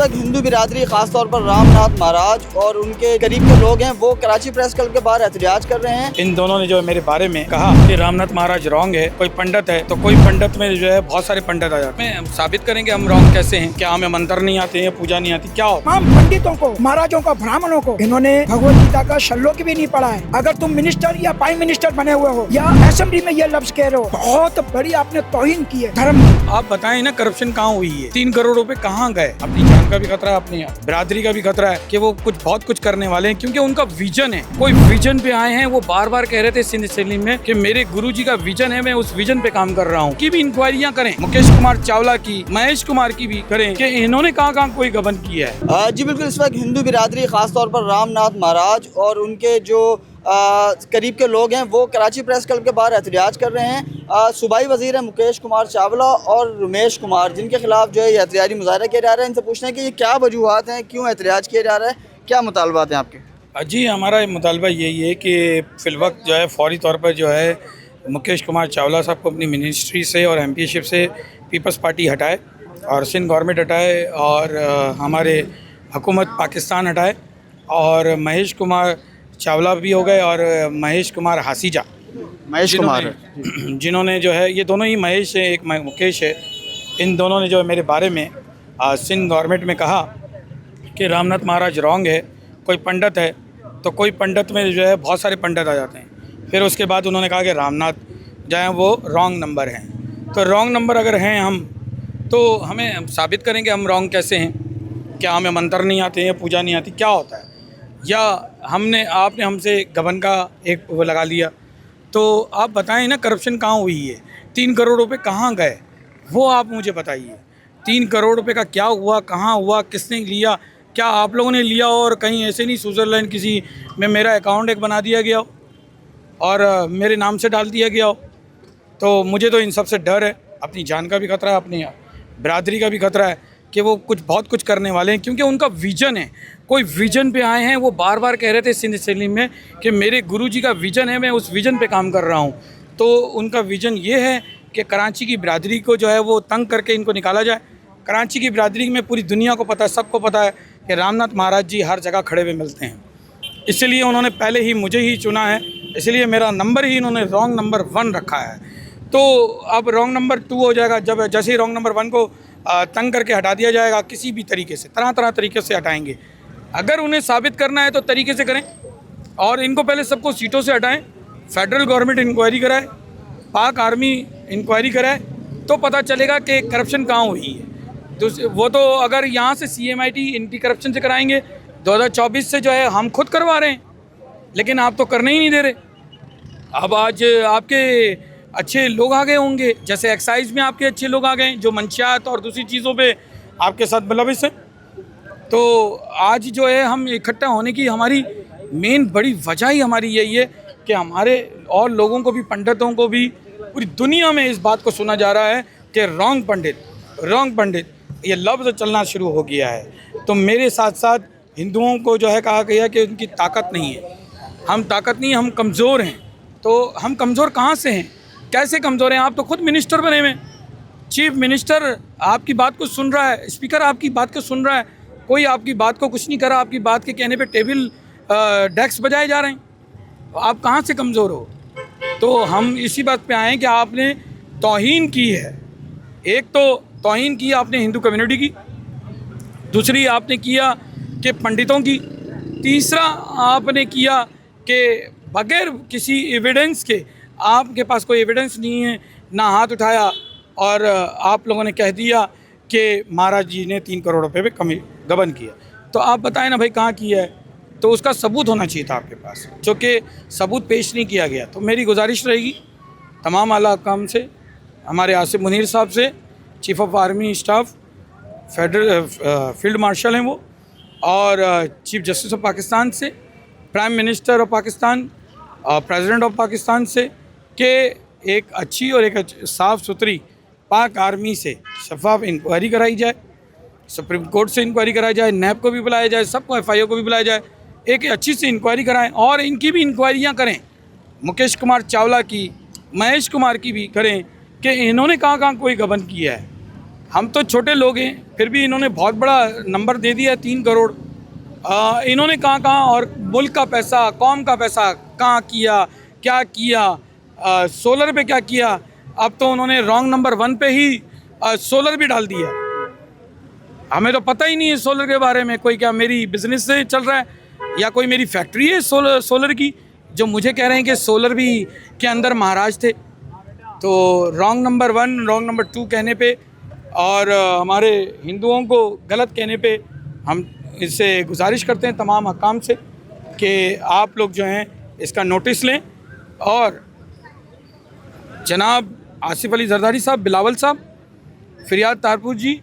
वक्त हिंदू बिरादरी खासतौर पर रामनाथ महाराज और उनके करीब के लोग हैं वो कराची प्रेस क्लब के बाहर एहतजाज कर रहे हैं। इन दोनों ने जो है मेरे बारे में कहा कि रामनाथ महाराज रॉन्ग है, कोई पंडित है तो कोई पंडित में जो है बहुत सारे पंडित आ जाते हैं। साबित करेंगे हम रॉन्ग कैसे हैं, क्या हमें मंत्र नहीं आते हैं, पूजा नहीं आती, क्या हो? तमाम पंडितों को, महाराजों को, ब्राह्मणों को इन्होंने भगवत गीता का श्लोक भी नहीं पढ़ा है। अगर तुम मिनिस्टर या प्राइम मिनिस्टर बने हुए हो या असेंबली में ये लफ्ज कह रहे हो, बहुत बड़ी आपने तौहीन की है धर्म की। आप बताएं ना, करप्शन कहाँ हुई है? 3 करोड़ रुपए कहाँ गए? अपनी जान का भी खतरा है, अपनी बिरादरी का भी खतरा है कि वो बहुत कुछ करने वाले हैं, क्योंकि उनका विजन है। कोई विजन पे आए हैं। वो बार बार कह रहे थे सिंध असेंबली में कि मेरे गुरुजी का विजन है, मैं उस विजन पे काम कर रहा हूँ। की भी इंक्वायरियाँ करें, मुकेश कुमार चावला की, महेश कुमार की भी करें कि इन्होंने कहाँ कोई गबन किया है। जी बिल्कुल, इस वक्त हिंदू बिरादरी खासतौर पर रामनाथ महाराज और उनके जो करीब के लोग हैं वो कराची प्रेस क्लब के बाहर एहतजाज कर रहे हैं। सूबाई वजीर हैं मुकेश कुमार चावला और रमेश कुमार, जिनके खिलाफ जो है ये एहतजाजी मुजाहरा किया जा रहा है। इनसे पूछना है कि ये क्या वजूहात हैं, क्यों एहतजाज किया जा रहा है, क्या मुतालबात हैं आपके? जी, हमारा मुतालबा यही है कि फ़िलवक्त जो है फौरी तौर पर जो है मुकेश कुमार चावला साहब को अपनी मिनिस्ट्री से और एमपीशिप से पीपल्स पार्टी हटाए और सिंध गवर्नमेंट हटाए और हमारे हुकूमत पाकिस्तान हटाए और महेश कुमार चावला भी हो गए और महेश कुमार हासीजा, जिन्होंने जो है, ये दोनों ही महेश है, एक मुकेश है। इन दोनों ने जो है मेरे बारे में सिंध गवर्नमेंट में कहा कि रामनाथ महाराज रॉन्ग है, कोई पंडित है तो कोई पंडित में जो है बहुत सारे पंडित आ जाते हैं। फिर उसके बाद उन्होंने कहा कि रामनाथ जो है वो रॉन्ग नंबर हैं। तो रॉन्ग नंबर अगर हैं हम, तो हमें साबित करेंगे हम रॉन्ग कैसे हैं, क्या हमें मंत्र नहीं आते हैं, पूजा नहीं आती, क्या होता है? या आपने हमसे गबन का एक वो लगा लिया। तो आप बताएं ना, करप्शन कहाँ हुई है? 3 करोड़ रुपए कहाँ गए, वो आप मुझे बताइए। 3 करोड़ रुपए का क्या हुआ, कहाँ हुआ, किसने लिया? क्या आप लोगों ने लिया और कहीं ऐसे नहीं स्विट्ज़रलैंड किसी में मेरा अकाउंट एक बना दिया गया हो और मेरे नाम से डाल दिया गया हो? तो मुझे तो इन सब से डर है, अपनी जान का भी खतरा है, अपनी बिरादरी का भी खतरा है कि वो बहुत कुछ करने वाले हैं, क्योंकि उनका विजन है। कोई विजन पे आए हैं। वो बार बार कह रहे थे सिंध असेंबली में कि मेरे गुरुजी का विजन है, मैं उस विजन पे काम कर रहा हूँ। तो उनका विजन ये है कि कराची की बिरादरी को जो है वो तंग करके इनको निकाला जाए। कराची की बिरादरी में पूरी दुनिया को पता है, सबको पता है कि रामनाथ महाराज जी हर जगह खड़े हुए मिलते हैं। इसलिए उन्होंने पहले ही मुझे ही चुना है, इसलिए मेरा नंबर ही इन्होंने रॉन्ग नंबर 1 रखा है। तो अब रॉन्ग नंबर 2 हो जाएगा जब जैसे ही रॉन्ग नंबर 1 को तंग करके हटा दिया जाएगा। किसी भी तरीके से, तरह तरीके से हटाएंगे। अगर उन्हें साबित करना है तो तरीके से करें और इनको पहले सबको सीटों से हटाएं। फेडरल गवर्नमेंट इंक्वायरी कराए, पाक आर्मी इंक्वायरी कराए, तो पता चलेगा कि करप्शन कहाँ हुई है। वो तो अगर यहाँ से CMIT एंटी करप्शन से कराएंगे, 2024 से जो है हम खुद करवा रहे हैं, लेकिन आप तो करने ही नहीं दे रहे। अब आज आपके अच्छे लोग आ गए होंगे, जैसे एक्साइज में आपके अच्छे लोग आ गए जो मंशियात और दूसरी चीज़ों पे आपके साथ मुलविस हैं। तो आज जो है हम इकट्ठा होने की हमारी मेन बड़ी वजह ही हमारी यही है कि हमारे और लोगों को भी, पंडितों को भी, पूरी दुनिया में इस बात को सुना जा रहा है कि रॉन्ग पंडित ये लफ्ज़ चलना शुरू हो गया है। तो मेरे साथ साथ हिंदुओं को जो है कहा गया कि उनकी ताकत नहीं है। हम ताकत नहीं, हम कमज़ोर हैं। तो हम कमज़ोर कहाँ से हैं, कैसे कमज़ोर हैं? आप तो खुद मिनिस्टर बने हुए, चीफ मिनिस्टर आपकी बात को सुन रहा है, स्पीकर आपकी बात को सुन रहा है, कोई आपकी बात को कुछ नहीं कर रहा। आपकी बात के कहने पे टेबल डेस्क बजाए जा रहे हैं। आप कहाँ से कमज़ोर हो? तो हम इसी बात पे आए हैं कि आपने तौहीन की है। एक तो तौहीन की आपने हिंदू कम्युनिटी की, दूसरी आपने किया कि पंडितों की, तीसरा आपने किया कि बगैर किसी एविडेंस के, आपके पास कोई एविडेंस नहीं है, ना हाथ उठाया और आप लोगों ने कह दिया कि महाराज जी ने 3 करोड़ रुपए पे गबन किया। तो आप बताएं ना भाई, कहाँ किया है? तो उसका सबूत होना चाहिए था आपके पास, जो कि सबूत पेश नहीं किया गया। तो मेरी गुजारिश रहेगी तमाम आला हुकाम से, हमारे आसिफ मुनीर साहब से, chief of army staff, federal field marshal हैं वो, और चीफ जस्टिस ऑफ पाकिस्तान से, प्राइम मिनिस्टर ऑफ पाकिस्तान और प्रेसिडेंट ऑफ पाकिस्तान से, कि एक अच्छी और एक साफ़ सुथरी पाक आर्मी से शफाफ इंक्वायरी कराई जाए, सुप्रीम कोर्ट से इंक्वायरी कराई जाए, नैब को भी बुलाया जाए, सबको FIO को भी बुलाया जाए, एक अच्छी सी इंक्वायरी कराएं और इनकी भी इंक्वायरियां करें, मुकेश कुमार चावला की, महेश कुमार की भी करें कि इन्होंने कहाँ कोई गबन किया है। हम तो छोटे लोग हैं, फिर भी इन्होंने बहुत बड़ा नंबर दे दिया है 3 करोड़। इन्होंने कहाँ और मुल्क का पैसा, कौम का पैसा कहाँ किया, क्या किया, सोलर पे क्या किया। अब तो उन्होंने रॉन्ग नंबर 1 पे ही सोलर भी डाल दिया। हमें तो पता ही नहीं है सोलर के बारे में। कोई क्या मेरी बिजनेस से चल रहा है या कोई मेरी फैक्ट्री है सोलर की, जो मुझे कह रहे हैं कि सोलर भी के अंदर महाराज थे। तो रॉन्ग नंबर 1, रॉन्ग नंबर 2 कहने पे और हमारे हिंदुओं को गलत कहने पे हम इससे गुजारिश करते हैं तमाम हकाम से कि आप लोग जो हैं इसका नोटिस लें और जनाब आसिफ अली जरदारी साहब, बिलावल साहब, फ़रियाद तारपुर जी,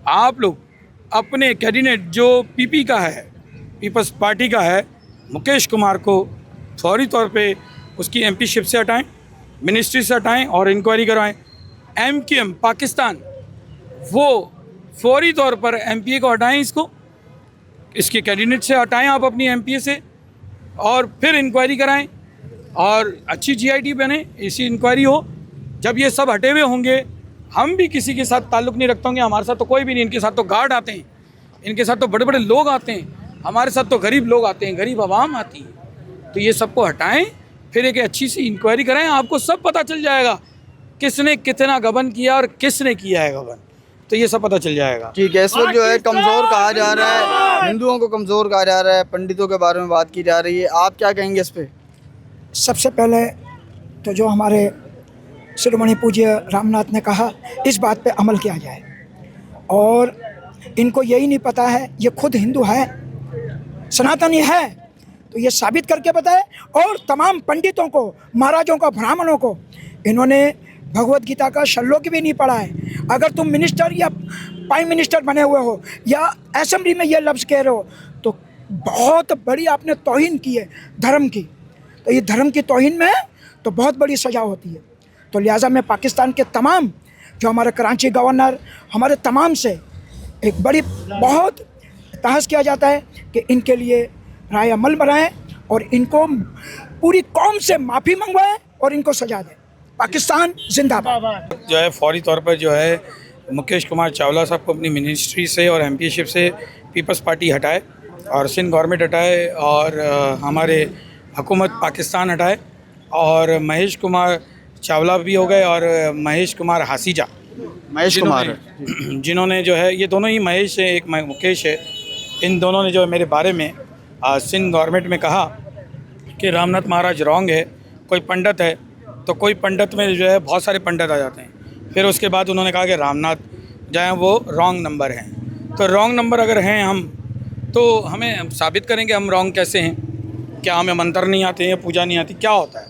आप लोग अपने कैबिनेट जो पीपी का है, पीपल्स पार्टी का है, मुकेश कुमार को फौरी तौर पे उसकी एमपीशिप से हटाएं, मिनिस्ट्री से हटाएं और इंक्वायरी करवाएं। एमक्यूएम पाकिस्तान वो फौरी तौर पर एमपीए को हटाएं, इसके कैबिनेट से हटाएं आप अपनी एमपीए से और फिर इंक्वायरी कराएं और अच्छी जीआईटी बने, ऐसी इंक्वायरी हो। जब ये सब हटे हुए होंगे, हम भी किसी के साथ ताल्लुक़ नहीं रखते होंगे, हमारे साथ तो कोई भी नहीं, इनके साथ तो गार्ड आते हैं, इनके साथ तो बड़े बड़े लोग आते हैं, हमारे साथ तो गरीब लोग आते हैं, गरीब आवाम आती है। तो ये सबको हटाएं, फिर एक अच्छी सी इंक्वायरी कराएं, आपको सब पता चल जाएगा किसने कितना गबन किया और किसने किया है गबन, तो ये सब पता चल जाएगा। ठीक है, इस वक्त जो है कमज़ोर कहा जा रहा है, हिंदुओं को कमज़ोर कहा जा रहा है, पंडितों के बारे में बात की जा रही है, आप क्या कहेंगे इस पर? सबसे पहले तो जो हमारे शिरोमणि पूज्य रामनाथ ने कहा, इस बात पे अमल किया जाए। और इनको यही नहीं पता है, ये खुद हिंदू है, सनातनी है, तो ये साबित करके बताए। और तमाम पंडितों को, महाराजों को, ब्राह्मणों को इन्होंने भगवत गीता का श्लोक भी नहीं पढ़ा है। अगर तुम मिनिस्टर या प्राइम मिनिस्टर बने हुए हो या असेंबली में ये लफ्ज़ कह रहे हो तो बहुत बड़ी आपने तौहीन की है धर्म की। तो ये धर्म की तौहीन में तो बहुत बड़ी सज़ा होती है। तो लिहाजा मैं पाकिस्तान के तमाम जो हमारे कराची गवर्नर, हमारे तमाम से एक बड़ी बहुत तहस किया जाता है कि इनके लिए राय अमल बनाएं और इनको पूरी कौम से माफ़ी मंगवाएं और इनको सजा दें। पाकिस्तान जिंदाबाद। जो है फौरी तौर पर जो है मुकेश कुमार चावला साहब को अपनी मिनिस्ट्री से और एमपीशिप से पीपल्स पार्टी हटाए और सिंध गवर्नमेंट हटाए और हमारे हुकूमत पाकिस्तान हटाए और महेश कुमार चावला भी हो गए और महेश कुमार हासीजा, महेश कुमार जिन्होंने जो है, ये दोनों ही महेश है, एक मुकेश है, इन दोनों ने जो है मेरे बारे में सिंध गवर्नमेंट में कहा कि रामनाथ महाराज रॉन्ग है। कोई पंडित है तो कोई पंडित में जो है बहुत सारे पंडित आ जाते हैं। फिर उसके बाद उन्होंने कहा कि रामनाथ जो है वो रॉन्ग नंबर हैं। तो रॉन्ग नंबर अगर हैं हम, तो हमें साबित करेंगे हम रॉन्ग कैसे हैं। क्या हमें मंत्र नहीं आते हैं, पूजा नहीं आती, क्या होता है?